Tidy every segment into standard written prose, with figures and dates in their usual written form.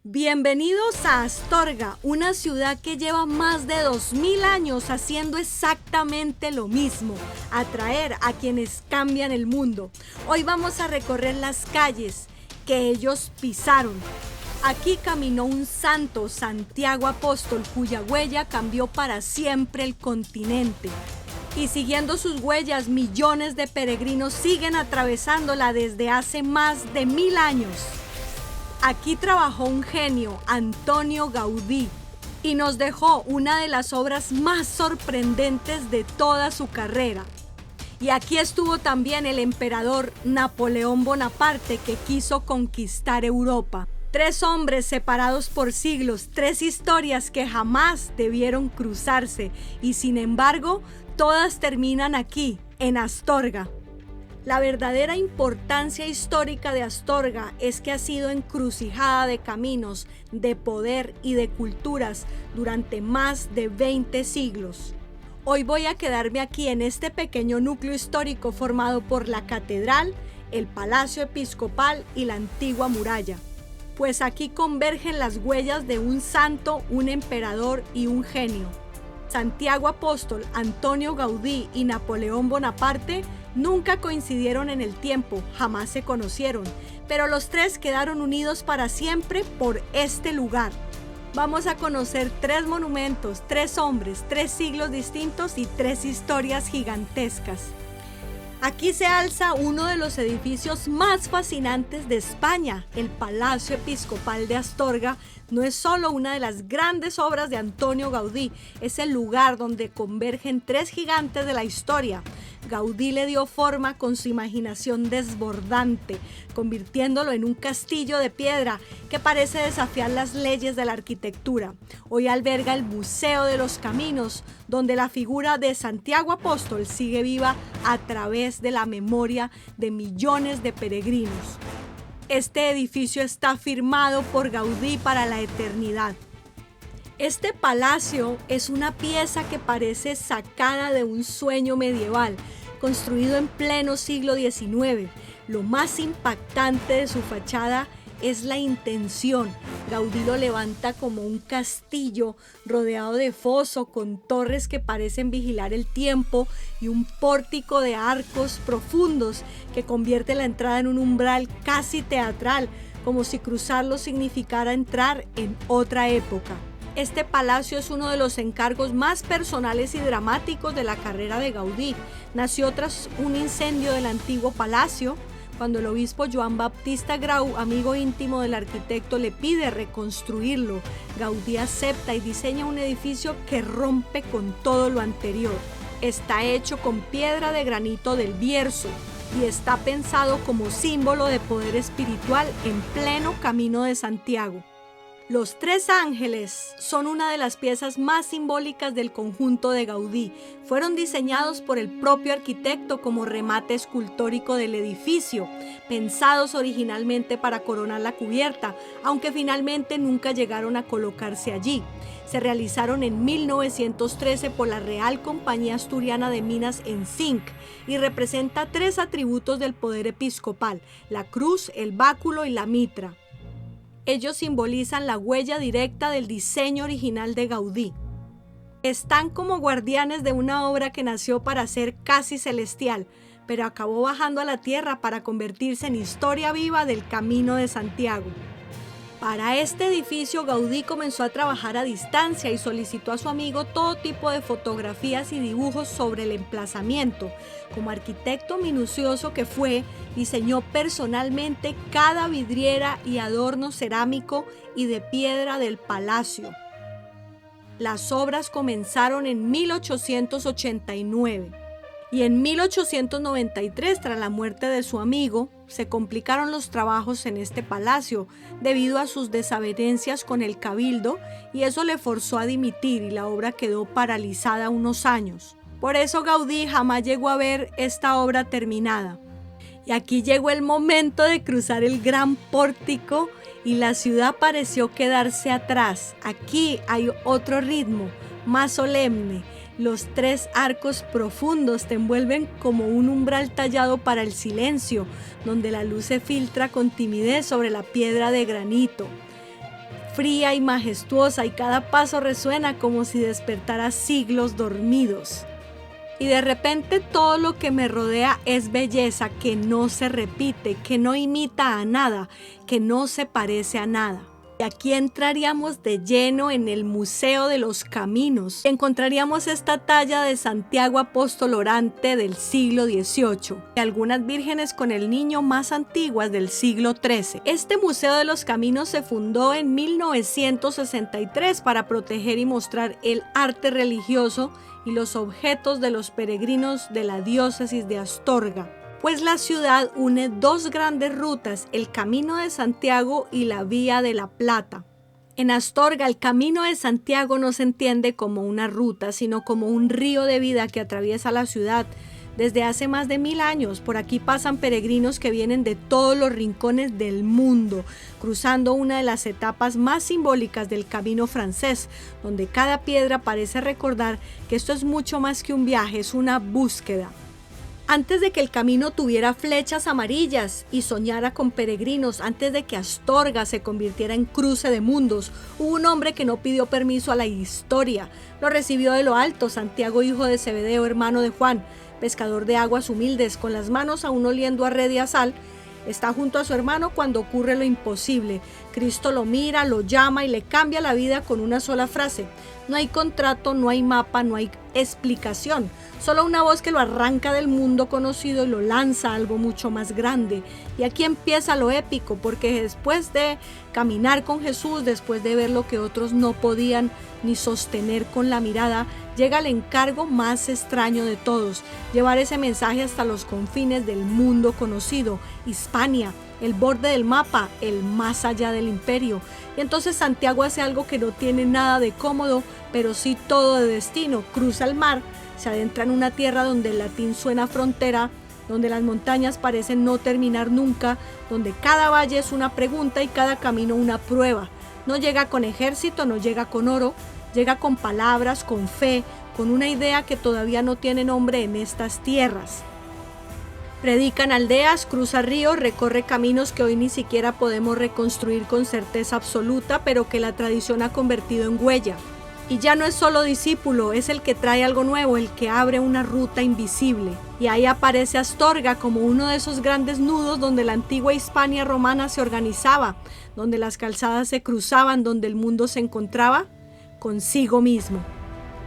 Bienvenidos a Astorga, una ciudad que lleva más de 2000 años haciendo exactamente lo mismo, atraer a quienes cambian el mundo. Hoy vamos a recorrer las calles que ellos pisaron. Aquí caminó un santo, Santiago Apóstol, cuya huella cambió para siempre el continente. Y siguiendo sus huellas, millones de peregrinos siguen atravesándola desde hace más de 1000 años. Aquí trabajó un genio, Antonio Gaudí, y nos dejó una de las obras más sorprendentes de toda su carrera. Y aquí estuvo también el emperador Napoleón Bonaparte, que quiso conquistar Europa. 3 hombres separados por siglos, 3 historias que jamás debieron cruzarse, y sin embargo, todas terminan aquí, en Astorga. La verdadera importancia histórica de Astorga es que ha sido encrucijada de caminos, de poder y de culturas durante más de 20 siglos. Hoy voy a quedarme aquí en este pequeño núcleo histórico formado por la catedral, el palacio episcopal y la antigua muralla. Pues aquí convergen las huellas de un santo, un emperador y un genio. Santiago Apóstol, Antonio Gaudí y Napoleón Bonaparte nunca coincidieron en el tiempo, jamás se conocieron, pero los 3 quedaron unidos para siempre por este lugar. Vamos a conocer 3 monumentos, 3 hombres, 3 siglos distintos y 3 historias gigantescas. Aquí se alza uno de los edificios más fascinantes de España. El Palacio Episcopal de Astorga no es solo una de las grandes obras de Antonio Gaudí, es el lugar donde convergen 3 gigantes de la historia. Gaudí le dio forma con su imaginación desbordante, convirtiéndolo en un castillo de piedra que parece desafiar las leyes de la arquitectura. Hoy alberga el Museo de los Caminos, donde la figura de Santiago Apóstol sigue viva a través de la memoria de millones de peregrinos. Este edificio está firmado por Gaudí para la eternidad. Este palacio es una pieza que parece sacada de un sueño medieval, construido en pleno siglo XIX. Lo más impactante de su fachada es la intención. Gaudí lo levanta como un castillo rodeado de foso con torres que parecen vigilar el tiempo y un pórtico de arcos profundos que convierte la entrada en un umbral casi teatral, como si cruzarlo significara entrar en otra época. Este palacio es uno de los encargos más personales y dramáticos de la carrera de Gaudí. Nació tras un incendio del antiguo palacio, cuando el obispo Joan Baptista Grau, amigo íntimo del arquitecto, le pide reconstruirlo. Gaudí acepta y diseña un edificio que rompe con todo lo anterior. Está hecho con piedra de granito del Bierzo y está pensado como símbolo de poder espiritual en pleno Camino de Santiago. Los 3 ángeles son una de las piezas más simbólicas del conjunto de Gaudí. Fueron diseñados por el propio arquitecto como remate escultórico del edificio, pensados originalmente para coronar la cubierta, aunque finalmente nunca llegaron a colocarse allí. Se realizaron en 1913 por la Real Compañía Asturiana de Minas en zinc y representa 3 atributos del poder episcopal: la cruz, el báculo y la mitra. Ellos simbolizan la huella directa del diseño original de Gaudí. Están como guardianes de una obra que nació para ser casi celestial, pero acabó bajando a la tierra para convertirse en historia viva del Camino de Santiago. Para este edificio, Gaudí comenzó a trabajar a distancia y solicitó a su amigo todo tipo de fotografías y dibujos sobre el emplazamiento. Como arquitecto minucioso que fue, diseñó personalmente cada vidriera y adorno cerámico y de piedra del palacio. Las obras comenzaron en 1889. Y en 1893, tras la muerte de su amigo, se complicaron los trabajos en este palacio debido a sus desavenencias con el cabildo, y eso le forzó a dimitir y la obra quedó paralizada unos años. Por eso Gaudí jamás llegó a ver esta obra terminada. Y aquí llegó el momento de cruzar el gran pórtico y la ciudad pareció quedarse atrás. Aquí hay otro ritmo, más solemne. Los 3 arcos profundos te envuelven como un umbral tallado para el silencio, donde la luz se filtra con timidez sobre la piedra de granito. fría y majestuosa, y cada paso resuena como si despertara siglos dormidos. Y de repente todo lo que me rodea es belleza que no se repite, que no imita a nada, que no se parece a nada. Y aquí entraríamos de lleno en el Museo de los Caminos. Encontraríamos esta talla de Santiago Apóstol Orante del siglo XVIII y algunas vírgenes con el niño más antiguas del siglo XIII. Este Museo de los Caminos se fundó en 1963 para proteger y mostrar el arte religioso y los objetos de los peregrinos de la diócesis de Astorga, pues la ciudad une dos grandes rutas, el Camino de Santiago y la Vía de la Plata. En Astorga, el Camino de Santiago no se entiende como una ruta, sino como un río de vida que atraviesa la ciudad desde hace más de 1000 años. Por aquí pasan peregrinos que vienen de todos los rincones del mundo, cruzando una de las etapas más simbólicas del camino francés, donde cada piedra parece recordar que esto es mucho más que un viaje, es una búsqueda. Antes de que el camino tuviera flechas amarillas y soñara con peregrinos, antes de que Astorga se convirtiera en cruce de mundos, hubo un hombre que no pidió permiso a la historia. Lo recibió de lo alto, Santiago, hijo de Zebedeo, hermano de Juan, pescador de aguas humildes, con las manos aún oliendo a red y a sal. Está junto a su hermano cuando ocurre lo imposible. Cristo lo mira, lo llama y le cambia la vida con una sola frase. No hay contrato, no hay mapa, no hay explicación. Solo una voz que lo arranca del mundo conocido y lo lanza a algo mucho más grande. Y aquí empieza lo épico, porque después de caminar con Jesús, después de ver lo que otros no podían ni sostener con la mirada, llega el encargo más extraño de todos: llevar ese mensaje hasta los confines del mundo conocido, Hispania, el borde del mapa, el más allá del imperio. Y entonces Santiago hace algo que no tiene nada de cómodo, pero sí todo de destino. Cruza el mar, se adentra en una tierra donde el latín suena frontera, donde las montañas parecen no terminar nunca, donde cada valle es una pregunta y cada camino una prueba. No llega con ejército, no llega con oro, llega con palabras, con fe, con una idea que todavía no tiene nombre en estas tierras. Predica en aldeas, cruza ríos, recorre caminos que hoy ni siquiera podemos reconstruir con certeza absoluta, pero que la tradición ha convertido en huella. Y ya no es solo discípulo, es el que trae algo nuevo, el que abre una ruta invisible. Y ahí aparece Astorga como uno de esos grandes nudos donde la antigua Hispania romana se organizaba, donde las calzadas se cruzaban, donde el mundo se encontraba consigo mismo.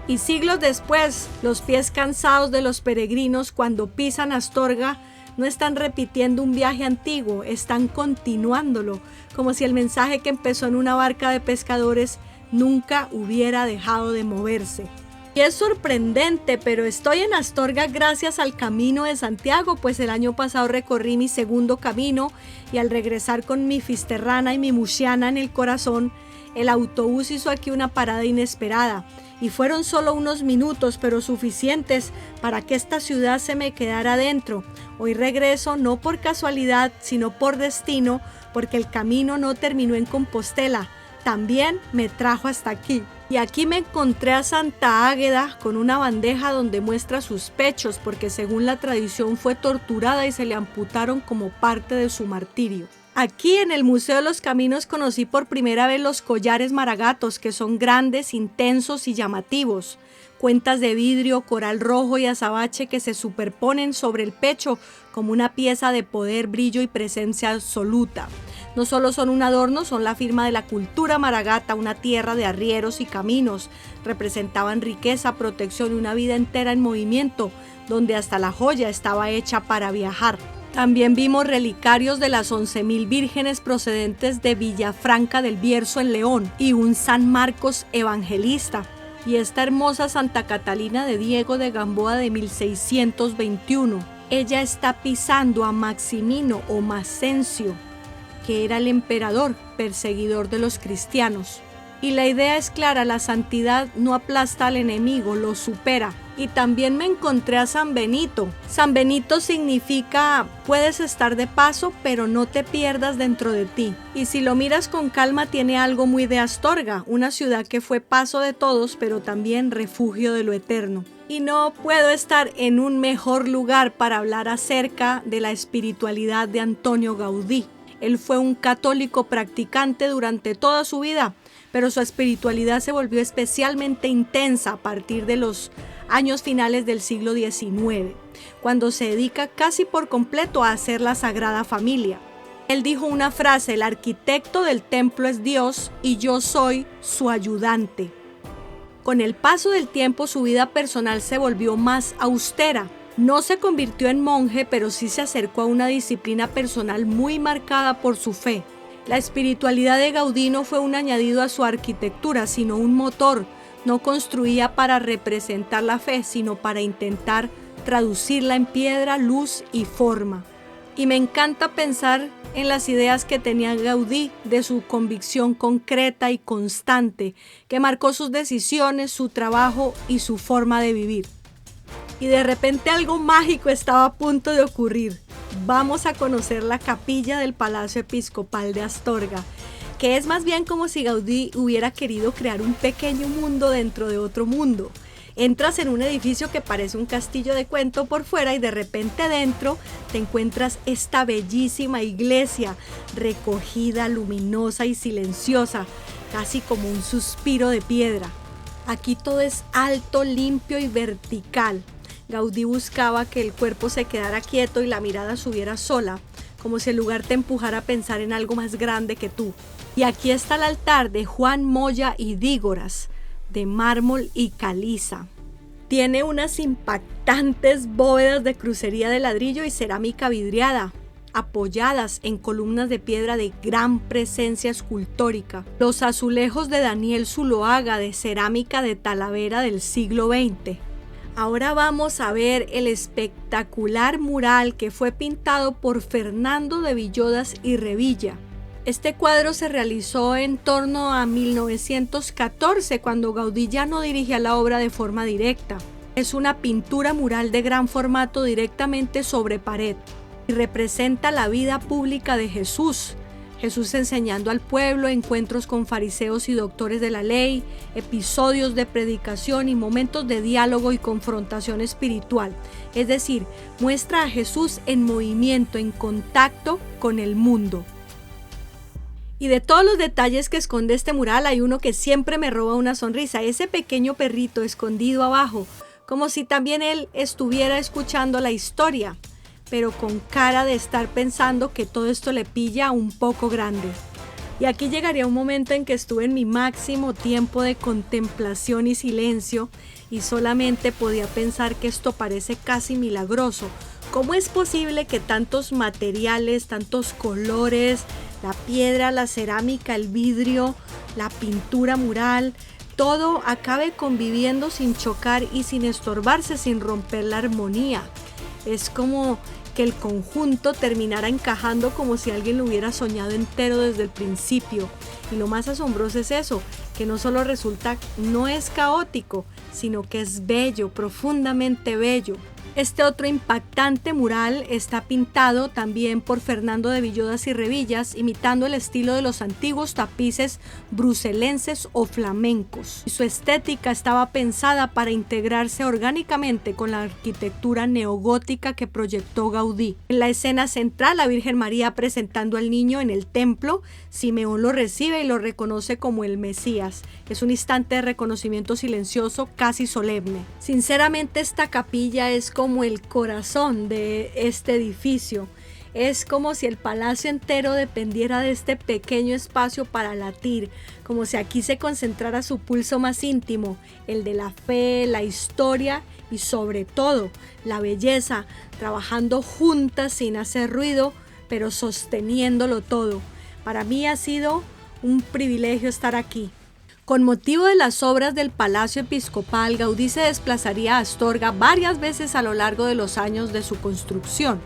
Y siglos después, los pies cansados de los peregrinos cuando pisan Astorga no están repitiendo un viaje antiguo, están continuándolo, como si el mensaje que empezó en una barca de pescadores nunca hubiera dejado de moverse. Y es sorprendente, pero estoy en Astorga gracias al Camino de Santiago, pues el año pasado recorrí mi segundo camino y al regresar con mi fisterrana y mi mushiana en el corazón, el autobús hizo aquí una parada inesperada. Y fueron solo unos minutos, pero suficientes para que esta ciudad se me quedara dentro. Hoy regreso no por casualidad, sino por destino, porque el camino no terminó en Compostela, también me trajo hasta aquí. Y aquí me encontré a Santa Águeda con una bandeja donde muestra sus pechos, porque según la tradición fue torturada y se le amputaron como parte de su martirio. Aquí en el Museo de los Caminos conocí por primera vez los collares maragatos, que son grandes, intensos y llamativos. Cuentas de vidrio, coral rojo y azabache que se superponen sobre el pecho como una pieza de poder, brillo y presencia absoluta. No solo son un adorno, son la firma de la cultura maragata, una tierra de arrieros y caminos. Representaban riqueza, protección y una vida entera en movimiento, donde hasta la joya estaba hecha para viajar. También vimos relicarios de las 11.000 vírgenes procedentes de Villafranca del Bierzo en León y un San Marcos evangelista. Y esta hermosa Santa Catalina de Diego de Gamboa de 1621. Ella está pisando a Maximino o Maxencio, que era el emperador perseguidor de los cristianos. Y la idea es clara, la santidad no aplasta al enemigo, lo supera. Y también me encontré a San Benito. San Benito significa puedes estar de paso, pero no te pierdas dentro de ti. Y si lo miras con calma, tiene algo muy de Astorga, una ciudad que fue paso de todos, pero también refugio de lo eterno. Y no puedo estar en un mejor lugar para hablar acerca de la espiritualidad de Antonio Gaudí. Él fue un católico practicante durante toda su vida, pero su espiritualidad se volvió especialmente intensa a partir de los años finales del siglo XIX, cuando se dedica casi por completo a hacer la Sagrada Familia. Él dijo una frase: el arquitecto del templo es Dios y yo soy su ayudante. Con el paso del tiempo, su vida personal se volvió más austera. No se convirtió en monje, pero sí se acercó a una disciplina personal muy marcada por su fe. La espiritualidad de Gaudí no fue un añadido a su arquitectura, sino un motor. No construía para representar la fe, sino para intentar traducirla en piedra, luz y forma. Y me encanta pensar en las ideas que tenía Gaudí, de su convicción concreta y constante, que marcó sus decisiones, su trabajo y su forma de vivir. Y de repente algo mágico estaba a punto de ocurrir. Vamos a conocer la capilla del Palacio Episcopal de Astorga, que es más bien como si Gaudí hubiera querido crear un pequeño mundo dentro de otro mundo. Entras en un edificio que parece un castillo de cuento por fuera y de repente dentro te encuentras esta bellísima iglesia, recogida, luminosa y silenciosa, casi como un suspiro de piedra. Aquí todo es alto, limpio y vertical. Gaudí buscaba que el cuerpo se quedara quieto y la mirada subiera sola, como si el lugar te empujara a pensar en algo más grande que tú. Y aquí está el altar de Juan Moya y Dígoras, de mármol y caliza. Tiene unas impactantes bóvedas de crucería de ladrillo y cerámica vidriada, apoyadas en columnas de piedra de gran presencia escultórica. Los azulejos de Daniel Zuloaga, de cerámica de Talavera del siglo XX. Ahora vamos a ver el espectacular mural que fue pintado por Fernando de Villodas y Revilla. Este cuadro se realizó en torno a 1914, cuando Gaudí ya no dirigía la obra de forma directa. Es una pintura mural de gran formato directamente sobre pared y representa la vida pública de Jesús. Jesús enseñando al pueblo, encuentros con fariseos y doctores de la ley, episodios de predicación y momentos de diálogo y confrontación espiritual. Es decir, muestra a Jesús en movimiento, en contacto con el mundo. Y de todos los detalles que esconde este mural, hay uno que siempre me roba una sonrisa: ese pequeño perrito escondido abajo, como si también él estuviera escuchando la historia, pero con cara de estar pensando que todo esto le pilla un poco grande. Y aquí llegaría un momento en que estuve en mi máximo tiempo de contemplación y silencio, y solamente podía pensar que esto parece casi milagroso. ¿Cómo es posible que tantos materiales, tantos colores, la piedra, la cerámica, el vidrio, la pintura mural, todo acabe conviviendo sin chocar y sin estorbarse, sin romper la armonía? Es como que el conjunto terminara encajando como si alguien lo hubiera soñado entero desde el principio. Y lo más asombroso es eso, que no solo no es caótico, sino que es bello, profundamente bello. Este otro impactante mural está pintado también por Fernando de Villodas y Revillas, imitando el estilo de los antiguos tapices bruselenses o flamencos. Su estética estaba pensada para integrarse orgánicamente con la arquitectura neogótica que proyectó Gaudí. En la escena central, la Virgen María presentando al niño en el templo, Simeón lo recibe y lo reconoce como el Mesías. Es un instante de reconocimiento silencioso, casi solemne. Sinceramente, esta capilla es como el corazón de este edificio. Es como si el palacio entero dependiera de este pequeño espacio para latir, como si aquí se concentrara su pulso más íntimo, el de la fe, la historia y sobre todo la belleza, trabajando juntas sin hacer ruido, pero sosteniéndolo todo. Para mí ha sido un privilegio estar aquí. Con motivo de las obras del Palacio Episcopal, Gaudí se desplazaría a Astorga varias veces a lo largo de los años de su construcción.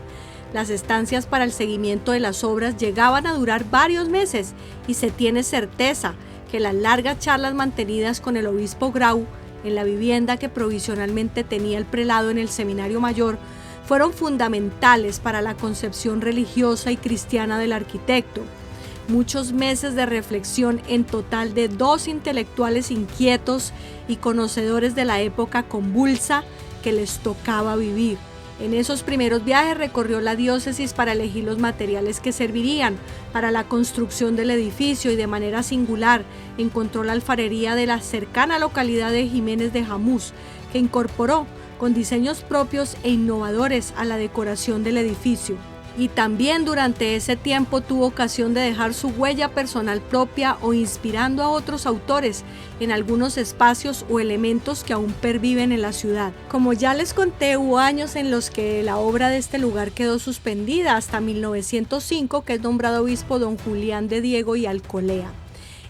Las estancias para el seguimiento de las obras llegaban a durar varios meses y se tiene certeza que las largas charlas mantenidas con el obispo Grau en la vivienda que provisionalmente tenía el prelado en el Seminario Mayor fueron fundamentales para la concepción religiosa y cristiana del arquitecto. Muchos meses de reflexión en total de dos intelectuales inquietos y conocedores de la época convulsa que les tocaba vivir. En esos primeros viajes recorrió la diócesis para elegir los materiales que servirían para la construcción del edificio y de manera singular encontró la alfarería de la cercana localidad de Jiménez de Jamús, que incorporó con diseños propios e innovadores a la decoración del edificio. Y también durante ese tiempo tuvo ocasión de dejar su huella personal propia o inspirando a otros autores en algunos espacios o elementos que aún perviven en la ciudad. Como ya les conté, hubo años en los que la obra de este lugar quedó suspendida hasta 1905, que es nombrado obispo don Julián de Diego y Alcolea.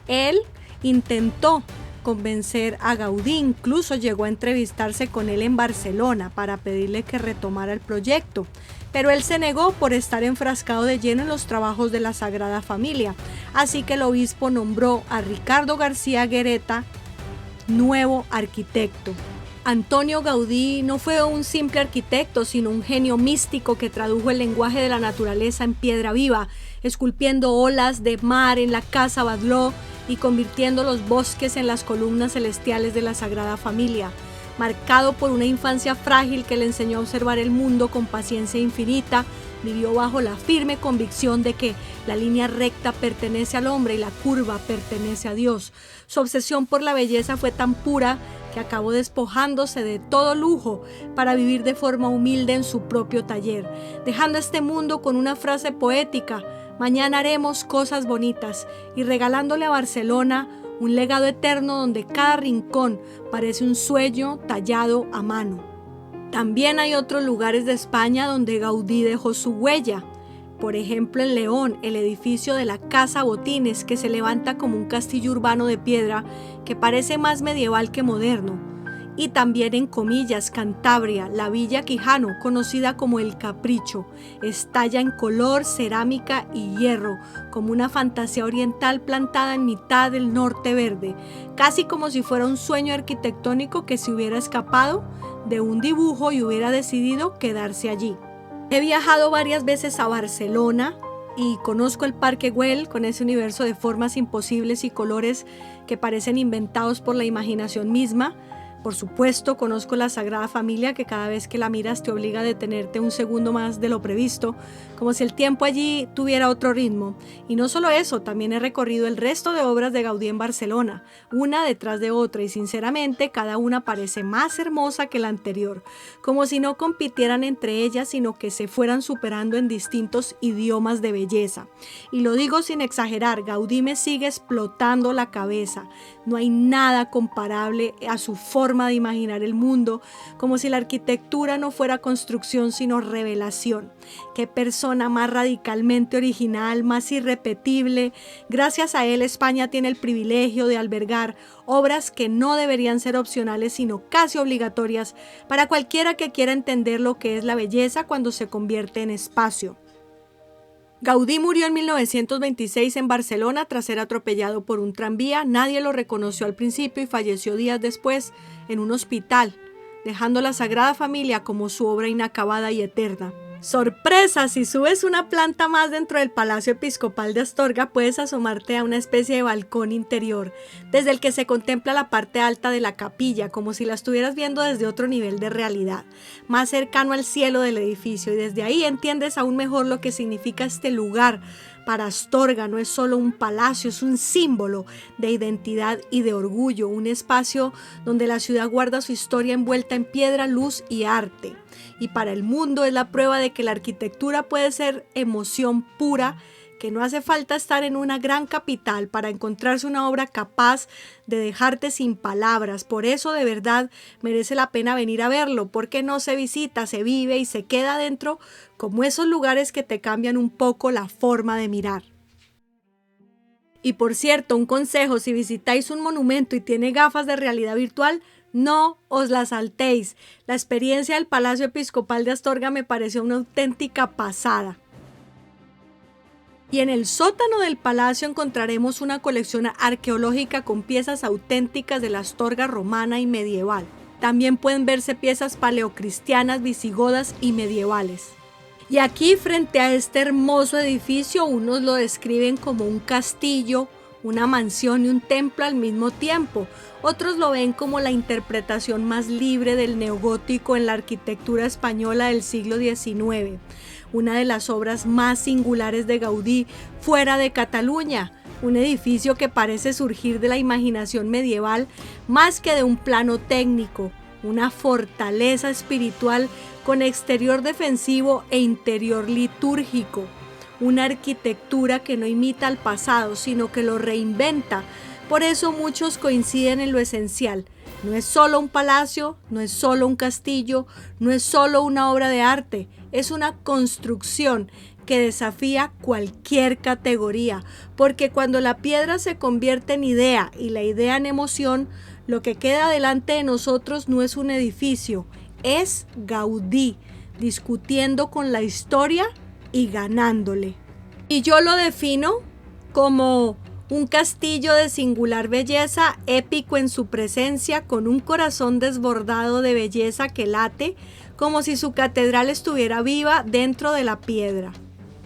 Él intentó convencer a Gaudí, incluso llegó a entrevistarse con él en Barcelona para pedirle que retomara el proyecto, pero él se negó por estar enfrascado de lleno en los trabajos de la Sagrada Familia, así que el obispo nombró a Ricardo García Guereta nuevo arquitecto. Antonio Gaudí no fue un simple arquitecto, sino un genio místico que tradujo el lenguaje de la naturaleza en piedra viva, esculpiendo olas de mar en la Casa Batlló y convirtiendo los bosques en las columnas celestiales de la Sagrada Familia. Marcado por una infancia frágil que le enseñó a observar el mundo con paciencia infinita, vivió bajo la firme convicción de que la línea recta pertenece al hombre y la curva pertenece a Dios. Su obsesión por la belleza fue tan pura que acabó despojándose de todo lujo para vivir de forma humilde en su propio taller, dejando este mundo con una frase poética: mañana haremos cosas bonitas, y regalándole a Barcelona un legado eterno donde cada rincón parece un sueño tallado a mano. También hay otros lugares de España donde Gaudí dejó su huella. Por ejemplo, en León, el edificio de la Casa Botines, que se levanta como un castillo urbano de piedra que parece más medieval que moderno. Y también en Comillas, Cantabria, la Villa Quijano, conocida como El Capricho, estalla en color, cerámica y hierro, como una fantasía oriental plantada en mitad del norte verde, casi como si fuera un sueño arquitectónico que se hubiera escapado de un dibujo y hubiera decidido quedarse allí. He viajado varias veces a Barcelona y conozco el Parque Güell con ese universo de formas imposibles y colores que parecen inventados por la imaginación misma. Por supuesto, conozco la Sagrada Familia, que cada vez que la miras te obliga a detenerte un segundo más de lo previsto, como si el tiempo allí tuviera otro ritmo. Y no solo eso, también he recorrido el resto de obras de Gaudí en Barcelona, una detrás de otra, y sinceramente cada una parece más hermosa que la anterior, como si no compitieran entre ellas, sino que se fueran superando en distintos idiomas de belleza. Y lo digo sin exagerar, Gaudí me sigue explotando la cabeza. No hay nada comparable a su forma de imaginar el mundo, como si la arquitectura no fuera construcción sino revelación. Qué persona más radicalmente original, más irrepetible. Gracias a él, España tiene el privilegio de albergar obras que no deberían ser opcionales sino casi obligatorias para cualquiera que quiera entender lo que es la belleza cuando se convierte en espacio. Gaudí murió en 1926 en Barcelona tras ser atropellado por un tranvía. Nadie lo reconoció al principio y falleció días después en un hospital, dejando la Sagrada Familia como su obra inacabada y eterna. ¡Sorpresa! Si subes una planta más dentro del Palacio Episcopal de Astorga, puedes asomarte a una especie de balcón interior, desde el que se contempla la parte alta de la capilla, como si la estuvieras viendo desde otro nivel de realidad, más cercano al cielo del edificio, y desde ahí entiendes aún mejor lo que significa este lugar. Para Astorga no es solo un palacio, es un símbolo de identidad y de orgullo, un espacio donde la ciudad guarda su historia envuelta en piedra, luz y arte. Y para el mundo es la prueba de que la arquitectura puede ser emoción pura, que no hace falta estar en una gran capital para encontrarse una obra capaz de dejarte sin palabras. Por eso de verdad merece la pena venir a verlo, porque no se visita, se vive y se queda dentro, como esos lugares que te cambian un poco la forma de mirar. Y por cierto, un consejo: si visitáis un monumento y tiene gafas de realidad virtual, no os las saltéis. La experiencia del Palacio Episcopal de Astorga me pareció una auténtica pasada. Y en el sótano del palacio encontraremos una colección arqueológica con piezas auténticas de la Astorga romana y medieval. También pueden verse piezas paleocristianas, visigodas y medievales. Y aquí, frente a este hermoso edificio, unos lo describen como un castillo una mansión y un templo al mismo tiempo. Otros lo ven como la interpretación más libre del neogótico en la arquitectura española del siglo XIX, una de las obras más singulares de Gaudí fuera de Cataluña, un edificio que parece surgir de la imaginación medieval más que de un plano técnico, una fortaleza espiritual con exterior defensivo e interior litúrgico, una arquitectura que no imita al pasado, sino que lo reinventa. Por eso muchos coinciden en lo esencial. No es solo un palacio, no es solo un castillo, no es solo una obra de arte, es una construcción que desafía cualquier categoría, porque cuando la piedra se convierte en idea y la idea en emoción, lo que queda delante de nosotros no es un edificio, es Gaudí, discutiendo con la historia y ganándole. Y yo lo defino como un castillo de singular belleza, épico en su presencia, con un corazón desbordado de belleza que late, como si su catedral estuviera viva dentro de la piedra.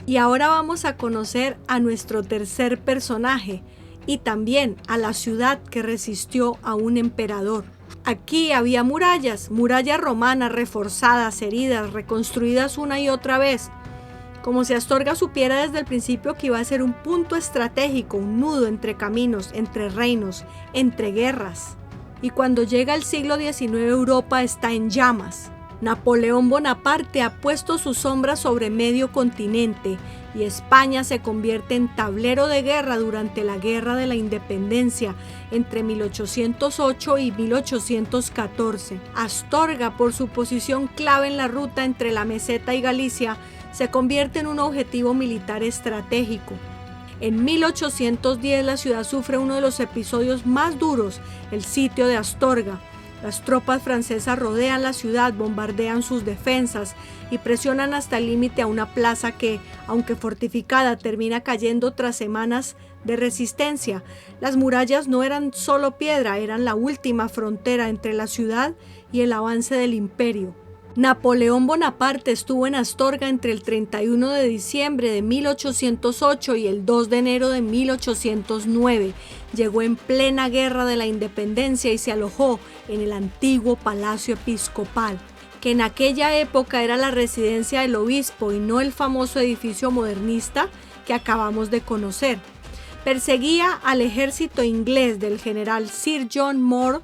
Y ahora vamos a conocer a nuestro tercer personaje y también a la ciudad que resistió a un emperador. Aquí había murallas romanas reforzadas, heridas, reconstruidas una y otra vez. Como si Astorga supiera desde el principio que iba a ser un punto estratégico, un nudo entre caminos, entre reinos, entre guerras. Y cuando llega el siglo XIX, Europa está en llamas. Napoleón Bonaparte ha puesto su sombra sobre medio continente y España se convierte en tablero de guerra durante la Guerra de la Independencia entre 1808 y 1814. Astorga, por su posición clave en la ruta entre la Meseta y Galicia, se convierte en un objetivo militar estratégico. En 1810 la ciudad sufre uno de los episodios más duros, el sitio de Astorga. Las tropas francesas rodean la ciudad, bombardean sus defensas y presionan hasta el límite a una plaza que, aunque fortificada, termina cayendo tras semanas de resistencia. Las murallas no eran solo piedra, eran la última frontera entre la ciudad y el avance del imperio. Napoleón Bonaparte estuvo en Astorga entre el 31 de diciembre de 1808 y el 2 de enero de 1809. Llegó en plena guerra de la independencia y se alojó en el antiguo Palacio Episcopal, que en aquella época era la residencia del obispo y no el famoso edificio modernista que acabamos de conocer. Perseguía al ejército inglés del general Sir John Moore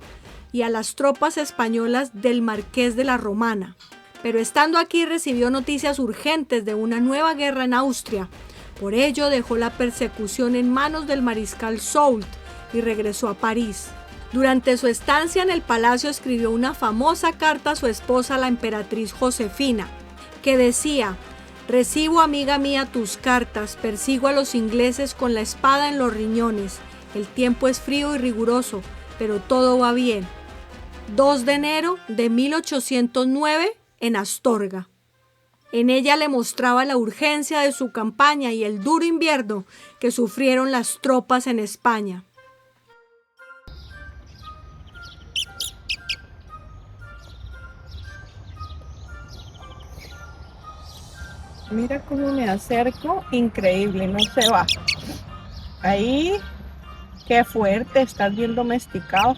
y a las tropas españolas del Marqués de la Romana. Pero estando aquí recibió noticias urgentes de una nueva guerra en Austria. Por ello dejó la persecución en manos del mariscal Soult y regresó a París. Durante su estancia en el palacio escribió una famosa carta a su esposa, la emperatriz Josefina, que decía: «Recibo, amiga mía, tus cartas, persigo a los ingleses con la espada en los riñones. El tiempo es frío y riguroso, pero todo va bien». 2 de enero de 1809 en Astorga. En ella le mostraba la urgencia de su campaña y el duro invierno que sufrieron las tropas en España. Mira cómo me acerco, increíble, no se va. Ahí, qué fuerte, estás bien domesticado.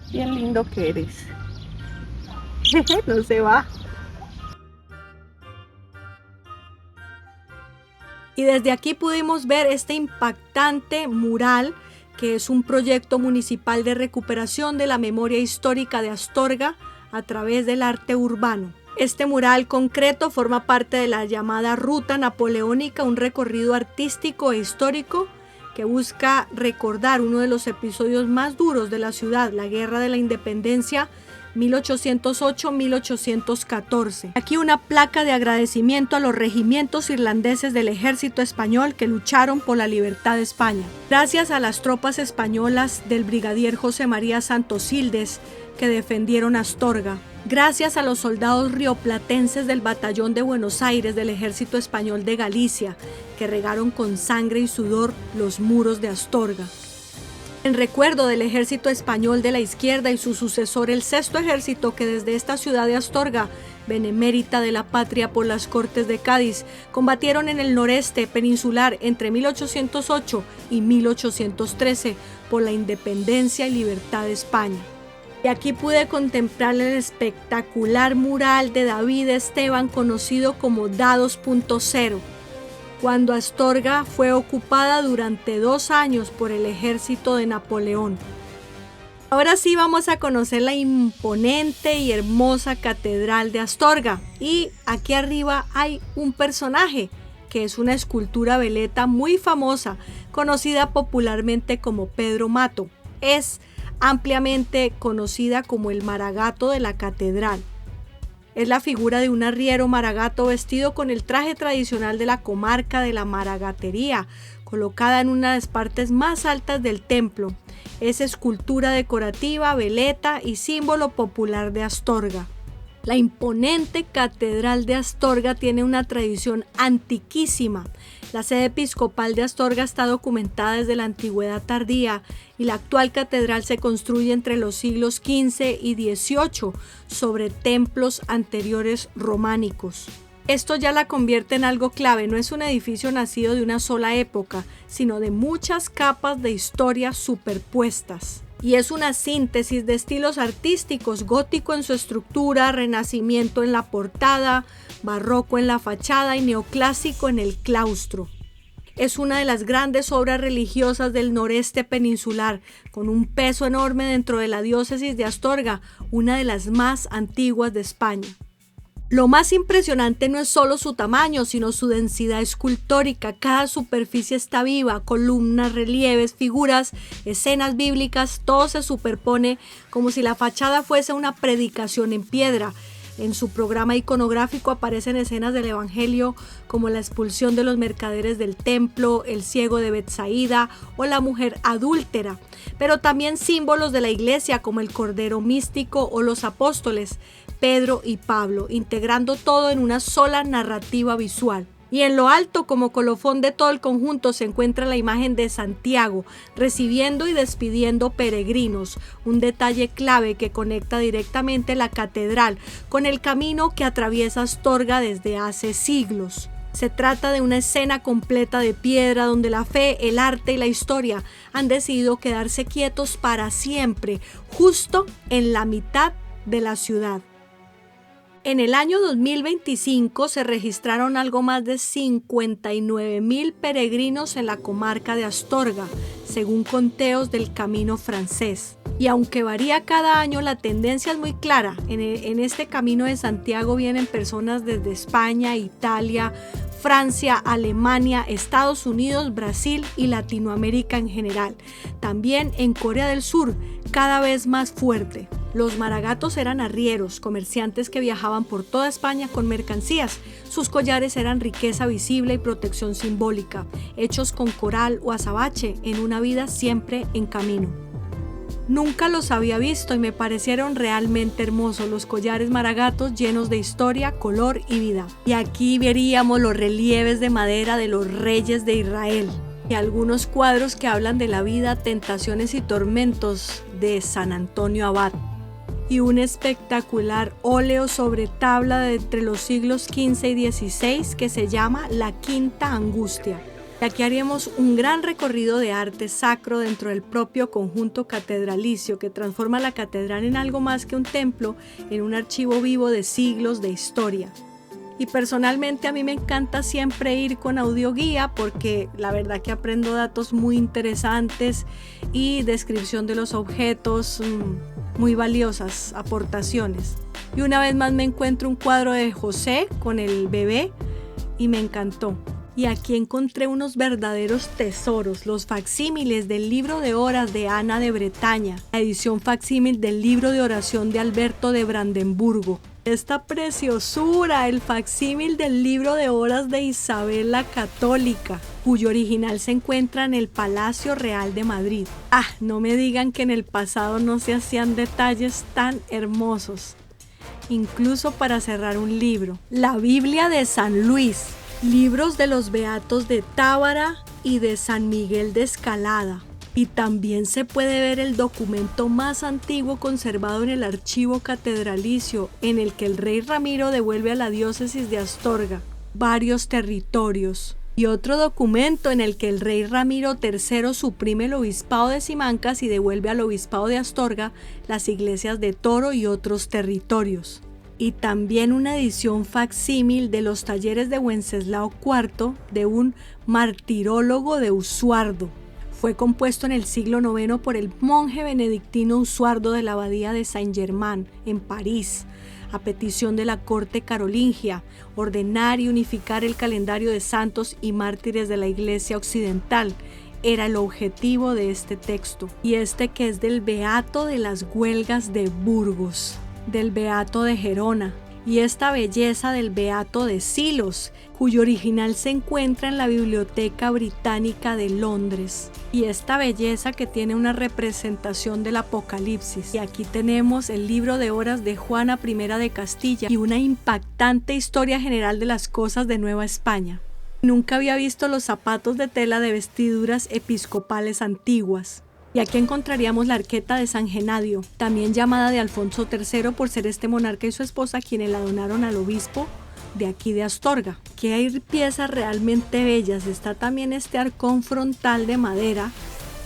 Bien lindo que eres. No se va. Y desde aquí pudimos ver este impactante mural, que es un proyecto municipal de recuperación de la memoria histórica de Astorga a través del arte urbano. Este mural concreto forma parte de la llamada Ruta Napoleónica, un recorrido artístico e histórico que busca recordar uno de los episodios más duros de la ciudad, la Guerra de la Independencia 1808-1814. Aquí una placa de agradecimiento a los regimientos irlandeses del ejército español que lucharon por la libertad de España. Gracias a las tropas españolas del brigadier José María Santosildes que defendieron Astorga. Gracias a los soldados rioplatenses del batallón de Buenos Aires del ejército español de Galicia, que regaron con sangre y sudor los muros de Astorga. En recuerdo del ejército español de la izquierda y su sucesor, el sexto ejército, que desde esta ciudad de Astorga benemérita de la patria por las Cortes de Cádiz, combatieron en el noreste peninsular entre 1808 y 1813 por la independencia y libertad de España. Y aquí pude contemplar el espectacular mural de David Esteban conocido como Dados.0, cuando Astorga fue ocupada durante 2 años por el ejército de Napoleón. Ahora sí vamos a conocer la imponente y hermosa Catedral de Astorga. Y aquí arriba hay un personaje que es una escultura veleta muy famosa, conocida popularmente como Pedro Mato. Es ampliamente conocida como el Maragato de la Catedral. Es la figura de un arriero maragato vestido con el traje tradicional de la comarca de la Maragatería, colocada en una de las partes más altas del templo. Es escultura decorativa, veleta y símbolo popular de Astorga. La imponente Catedral de Astorga tiene una tradición antiquísima. La sede episcopal de Astorga está documentada desde la antigüedad tardía y la actual catedral se construye entre los siglos XV y XVIII sobre templos anteriores románicos. Esto ya la convierte en algo clave, no es un edificio nacido de una sola época, sino de muchas capas de historia superpuestas. Y es una síntesis de estilos artísticos, gótico en su estructura, renacimiento en la portada, barroco en la fachada y neoclásico en el claustro. Es una de las grandes obras religiosas del noreste peninsular, con un peso enorme dentro de la diócesis de Astorga, una de las más antiguas de España. Lo más impresionante no es solo su tamaño, sino su densidad escultórica. Cada superficie está viva, columnas, relieves, figuras, escenas bíblicas, todo se superpone como si la fachada fuese una predicación en piedra. En su programa iconográfico aparecen escenas del Evangelio como la expulsión de los mercaderes del templo, el ciego de Betsaida o la mujer adúltera, pero también símbolos de la iglesia como el Cordero Místico o los apóstoles, Pedro y Pablo, integrando todo en una sola narrativa visual. Y en lo alto, como colofón de todo el conjunto, se encuentra la imagen de Santiago, recibiendo y despidiendo peregrinos, un detalle clave que conecta directamente la catedral con el camino que atraviesa Astorga desde hace siglos. Se trata de una escena completa de piedra donde la fe, el arte y la historia han decidido quedarse quietos para siempre, justo en la mitad de la ciudad. En el año 2025 se registraron algo más de 59,000 peregrinos en la comarca de Astorga, según conteos del Camino Francés. Y aunque varía cada año, la tendencia es muy clara. En este Camino de Santiago vienen personas desde España, Italia, Francia, Alemania, Estados Unidos, Brasil y Latinoamérica en general. También en Corea del Sur, cada vez más fuerte. Los maragatos eran arrieros, comerciantes que viajaban por toda España con mercancías. Sus collares eran riqueza visible y protección simbólica, hechos con coral o azabache en una vida siempre en camino. Nunca los había visto y me parecieron realmente hermosos los collares maragatos llenos de historia, color y vida. Y aquí veríamos los relieves de madera de los reyes de Israel y algunos cuadros que hablan de la vida, tentaciones y tormentos de San Antonio Abad. Y un espectacular óleo sobre tabla de entre los siglos XV y XVI que se llama La Quinta Angustia. Y aquí haríamos un gran recorrido de arte sacro dentro del propio conjunto catedralicio que transforma la catedral en algo más que un templo, en un archivo vivo de siglos de historia. Y personalmente a mí me encanta siempre ir con audioguía porque la verdad que aprendo datos muy interesantes y descripción de los objetos, muy valiosas aportaciones. Y una vez más me encuentro un cuadro de José con el bebé y me encantó. Y aquí encontré unos verdaderos tesoros, los facsímiles del libro de horas de Ana de Bretaña, la edición facsímil del libro de oración de Alberto de Brandenburgo. Esta preciosura, el facsímil del libro de horas de Isabel la Católica, cuyo original se encuentra en el Palacio Real de Madrid. No me digan que en el pasado no se hacían detalles tan hermosos, incluso para cerrar un libro. La Biblia de San Luis, libros de los Beatos de Tábara y de San Miguel de Escalada, Y también se puede ver el documento más antiguo conservado en el archivo catedralicio, en el que el rey Ramiro devuelve a la diócesis de Astorga varios territorios. Y otro documento en el que el rey Ramiro III suprime el obispado de Simancas y devuelve al obispado de Astorga las iglesias de Toro y otros territorios. Y también una edición facsímil de los talleres de Wenceslao IV de un martirólogo de Usuardo. Fue compuesto en el siglo IX por el monje benedictino Usuardo de la abadía de Saint-Germain, en París, a petición de la corte carolingia, ordenar y unificar el calendario de santos y mártires de la Iglesia occidental. Era el objetivo de este texto, y este que es del Beato de las Huelgas de Burgos, del Beato de Gerona, y esta belleza del Beato de Silos, cuyo original se encuentra en la Biblioteca Británica de Londres, y esta belleza que tiene una representación del Apocalipsis. Y aquí tenemos el libro de horas de Juana I de Castilla y una impactante historia general de las cosas de Nueva España. Nunca había visto los zapatos de tela de vestiduras episcopales antiguas. Y aquí encontraríamos la arqueta de San Genadio, también llamada de Alfonso III por ser este monarca y su esposa quienes la donaron al obispo de aquí de Astorga. Que hay piezas realmente bellas. Está también este arcón frontal de madera,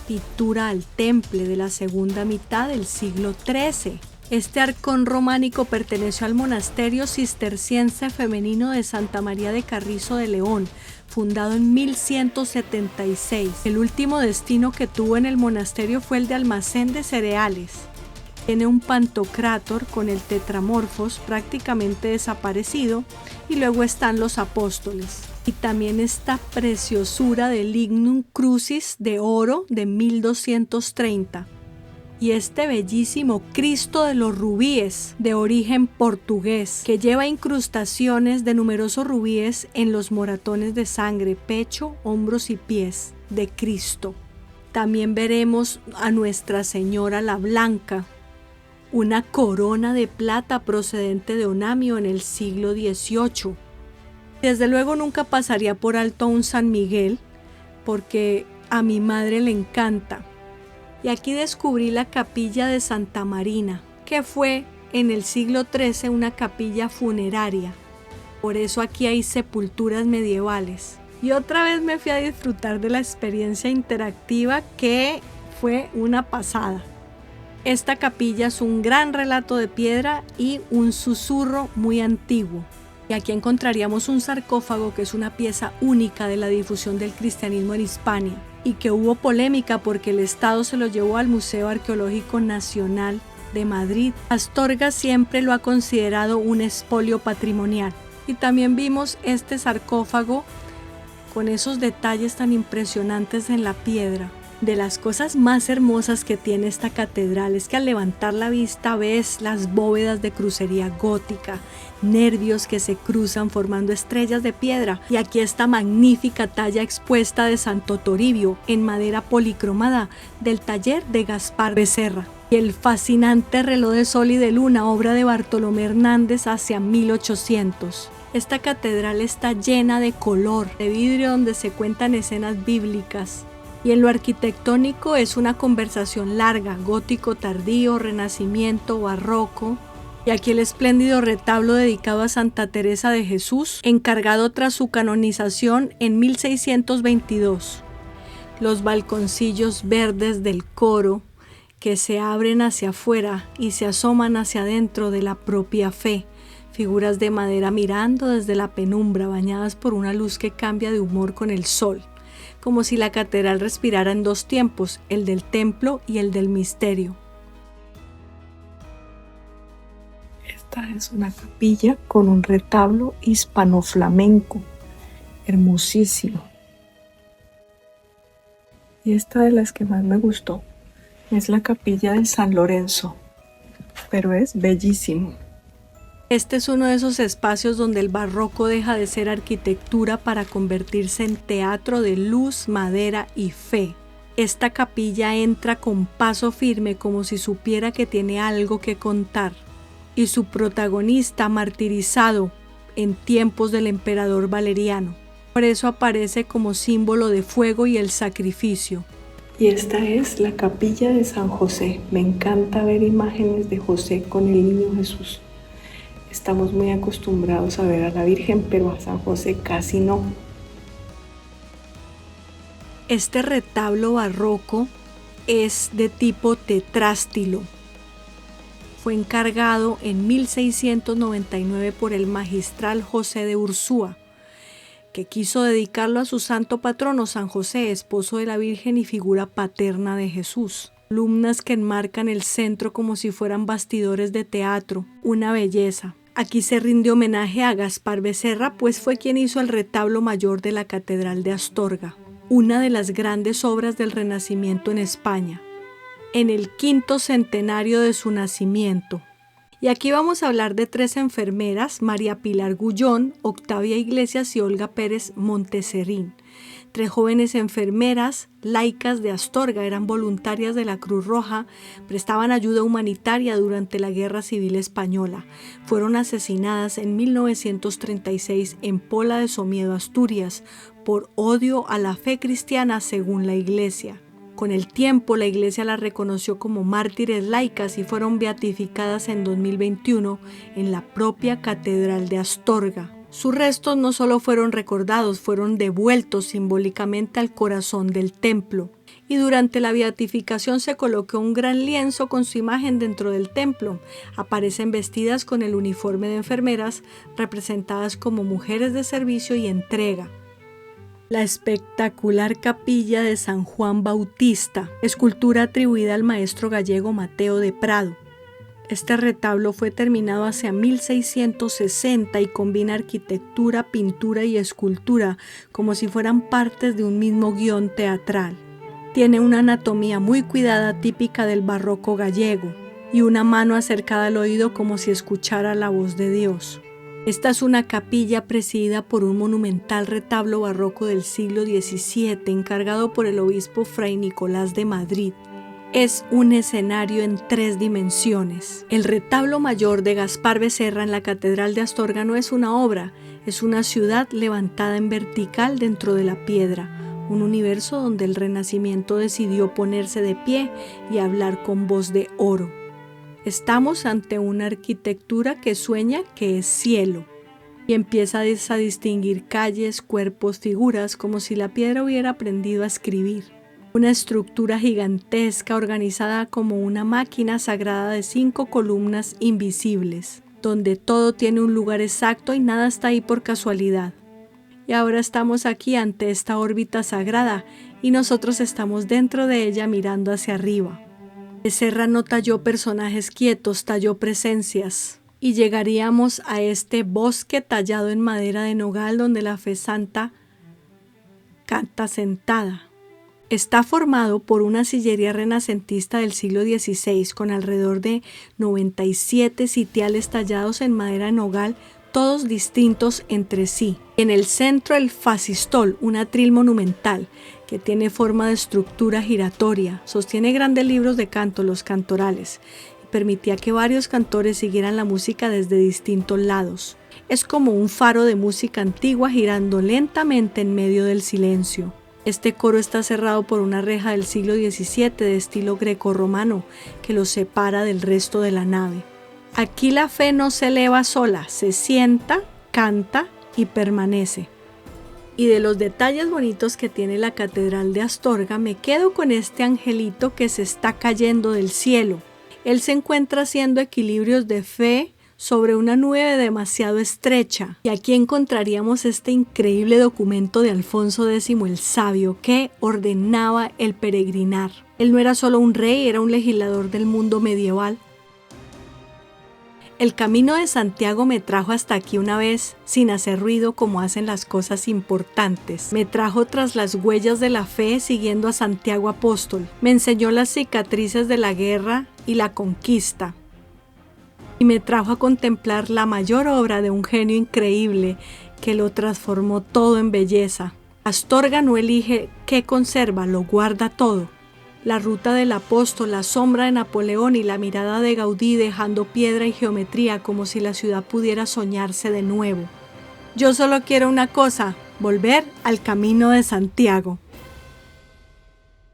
pintura al temple de la segunda mitad del siglo XIII. Este arcón románico perteneció al monasterio cisterciense femenino de Santa María de Carrizo de León, fundado en 1176. El último destino que tuvo en el monasterio fue el de almacén de cereales. Tiene un pantocrátor con el tetramorfos prácticamente desaparecido, y luego están los apóstoles. Y también esta preciosura del Lignum Crucis de oro de 1230. Y este bellísimo Cristo de los Rubíes, de origen portugués, que lleva incrustaciones de numerosos rubíes en los moratones de sangre, pecho, hombros y pies de Cristo. También veremos a Nuestra Señora la Blanca, una corona de plata procedente de Onamio en el siglo XVIII. Desde luego nunca pasaría por alto a un San Miguel, porque a mi madre le encanta. Y aquí descubrí la capilla de Santa Marina, que fue en el siglo XIII una capilla funeraria. Por eso aquí hay sepulturas medievales. Y otra vez me fui a disfrutar de la experiencia interactiva, que fue una pasada. Esta capilla es un gran relato de piedra y un susurro muy antiguo. Y aquí encontraríamos un sarcófago que es una pieza única de la difusión del cristianismo en Hispania, y que hubo polémica porque el Estado se lo llevó al Museo Arqueológico Nacional de Madrid. Astorga siempre lo ha considerado un expolio patrimonial. Y también vimos este sarcófago con esos detalles tan impresionantes en la piedra. De las cosas más hermosas que tiene esta catedral es que al levantar la vista ves las bóvedas de crucería gótica, nervios que se cruzan formando estrellas de piedra, y aquí esta magnífica talla expuesta de Santo Toribio en madera policromada del taller de Gaspar Becerra, y el fascinante reloj de sol y de luna, obra de Bartolomé Hernández hacia 1800. Esta catedral está llena de color, de vidrio donde se cuentan escenas bíblicas. Y en lo arquitectónico es una conversación larga, gótico tardío, renacimiento, barroco. Y aquí el espléndido retablo dedicado a Santa Teresa de Jesús, encargado tras su canonización en 1622. Los balconcillos verdes del coro que se abren hacia afuera y se asoman hacia adentro de la propia fe. Figuras de madera mirando desde la penumbra, bañadas por una luz que cambia de humor con el sol, como si la catedral respirara en dos tiempos, el del templo y el del misterio. Esta es una capilla con un retablo hispano-flamenco, hermosísimo. Y esta de las que más me gustó es la capilla de San Lorenzo, pero es bellísimo. Este es uno de esos espacios donde el barroco deja de ser arquitectura para convertirse en teatro de luz, madera y fe. Esta capilla entra con paso firme como si supiera que tiene algo que contar. Y su protagonista martirizado en tiempos del emperador Valeriano. Por eso aparece como símbolo de fuego y el sacrificio. Y esta es la capilla de San José. Me encanta ver imágenes de José con el niño Jesús. Estamos muy acostumbrados a ver a la Virgen, pero a San José casi no. Este retablo barroco es de tipo tetrástilo. Fue encargado en 1699 por el magistral José de Ursúa, que quiso dedicarlo a su santo patrono San José, esposo de la Virgen y figura paterna de Jesús. Columnas que enmarcan el centro como si fueran bastidores de teatro, una belleza. Aquí se rinde homenaje a Gaspar Becerra, pues fue quien hizo el retablo mayor de la Catedral de Astorga, una de las grandes obras del Renacimiento en España, en el 5º centenario de su nacimiento. Y aquí vamos a hablar de 3 enfermeras, María Pilar Gullón, Octavia Iglesias y Olga Pérez Monteserín. 3 jóvenes enfermeras, laicas de Astorga, eran voluntarias de la Cruz Roja, prestaban ayuda humanitaria durante la Guerra Civil Española. Fueron asesinadas en 1936 en Pola de Somiedo, Asturias, por odio a la fe cristiana según la Iglesia. Con el tiempo, la Iglesia las reconoció como mártires laicas y fueron beatificadas en 2021 en la propia Catedral de Astorga. Sus restos no solo fueron recordados, fueron devueltos simbólicamente al corazón del templo. Y durante la beatificación se colocó un gran lienzo con su imagen dentro del templo. Aparecen vestidas con el uniforme de enfermeras, representadas como mujeres de servicio y entrega. La espectacular capilla de San Juan Bautista, escultura atribuida al maestro gallego Mateo de Prado. Este retablo fue terminado hacia 1660 y combina arquitectura, pintura y escultura como si fueran partes de un mismo guión teatral. Tiene una anatomía muy cuidada típica del barroco gallego y una mano acercada al oído como si escuchara la voz de Dios. Esta es una capilla presidida por un monumental retablo barroco del siglo XVII encargado por el obispo Fray Nicolás de Madrid. Es un escenario en 3 dimensiones. El retablo mayor de Gaspar Becerra en la Catedral de Astorga no es una obra, es una ciudad levantada en vertical dentro de la piedra, un universo donde el Renacimiento decidió ponerse de pie y hablar con voz de oro. Estamos ante una arquitectura que sueña que es cielo y empieza a distinguir calles, cuerpos, figuras, como si la piedra hubiera aprendido a escribir. Una estructura gigantesca organizada como una máquina sagrada de 5 columnas invisibles, donde todo tiene un lugar exacto y nada está ahí por casualidad. Y ahora estamos aquí ante esta órbita sagrada y nosotros estamos dentro de ella mirando hacia arriba. Becerra no talló personajes quietos, talló presencias. Y llegaríamos a este bosque tallado en madera de nogal donde la fe santa canta sentada. Está formado por una sillería renacentista del siglo XVI con alrededor de 97 sitiales tallados en madera de nogal, todos distintos entre sí. En el centro el fasistol, un atril monumental que tiene forma de estructura giratoria, sostiene grandes libros de canto, los cantorales, y permitía que varios cantores siguieran la música desde distintos lados. Es como un faro de música antigua girando lentamente en medio del silencio. Este coro está cerrado por una reja del siglo XVII de estilo grecorromano que lo separa del resto de la nave. Aquí la fe no se eleva sola, se sienta, canta y permanece. Y de los detalles bonitos que tiene la Catedral de Astorga, me quedo con este angelito que se está cayendo del cielo. Él se encuentra haciendo equilibrios de fe sobre una nube demasiado estrecha. Y aquí encontraríamos este increíble documento de Alfonso X el Sabio que ordenaba el peregrinar. Él no era solo un rey, era un legislador del mundo medieval. El camino de Santiago me trajo hasta aquí una vez, sin hacer ruido como hacen las cosas importantes. Me trajo tras las huellas de la fe siguiendo a Santiago Apóstol. Me enseñó las cicatrices de la guerra y la conquista. Y me trajo a contemplar la mayor obra de un genio increíble que lo transformó todo en belleza. Astorga no elige qué conserva, lo guarda todo. La ruta del apóstol, la sombra de Napoleón y la mirada de Gaudí dejando piedra y geometría como si la ciudad pudiera soñarse de nuevo. Yo solo quiero una cosa, volver al camino de Santiago.